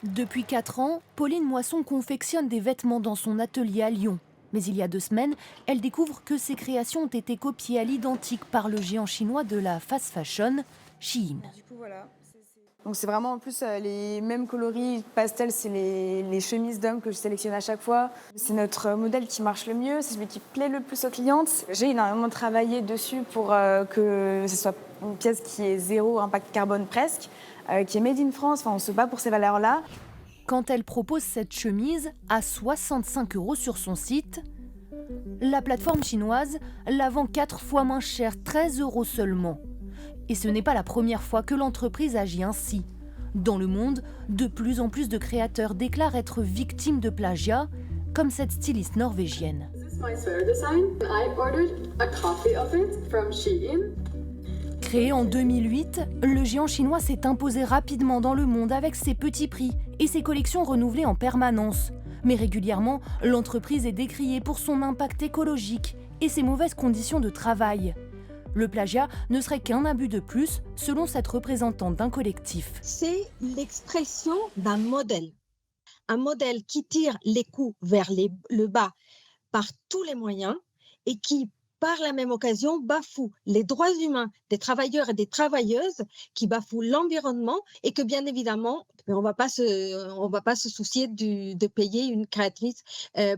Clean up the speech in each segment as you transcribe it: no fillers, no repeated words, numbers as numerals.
Depuis 4 ans, Pauline Moisson confectionne des vêtements dans son atelier à Lyon. Mais il y a 2 semaines, elle découvre que ses créations ont été copiées à l'identique par le géant chinois de la fast fashion, Shein. Du coup, voilà. Donc c'est vraiment en plus les mêmes coloris pastel, c'est les chemises d'hommes que je sélectionne à chaque fois. C'est notre modèle qui marche le mieux, c'est celui qui plaît le plus aux clientes. J'ai énormément travaillé dessus pour que ce soit une pièce qui ait zéro impact carbone presque, qui est made in France, enfin on se bat pour ces valeurs-là. Quand elle propose cette chemise à 65 € sur son site, la plateforme chinoise la vend 4 fois moins cher, 13 € seulement. Et ce n'est pas la première fois que l'entreprise agit ainsi. Dans le monde, de plus en plus de créateurs déclarent être victimes de plagiat, comme cette styliste norvégienne. This is my sweater design. I ordered a copy of it from Shein. Créé en 2008, le géant chinois s'est imposé rapidement dans le monde avec ses petits prix et ses collections renouvelées en permanence. Mais régulièrement, l'entreprise est décriée pour son impact écologique et ses mauvaises conditions de travail. Le plagiat ne serait qu'un abus de plus, selon cette représentante d'un collectif. C'est l'expression d'un modèle. Un modèle qui tire les coûts vers le bas par tous les moyens et qui, par la même occasion, bafoue les droits humains des travailleurs et des travailleuses, qui bafoue l'environnement et que, bien évidemment, on ne va pas se soucier de payer une créatrice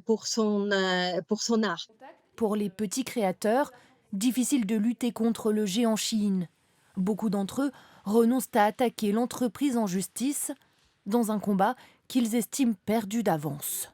pour son art. Pour les petits créateurs, difficile de lutter contre le géant Shein. Beaucoup d'entre eux renoncent à attaquer l'entreprise en justice, dans un combat qu'ils estiment perdu d'avance.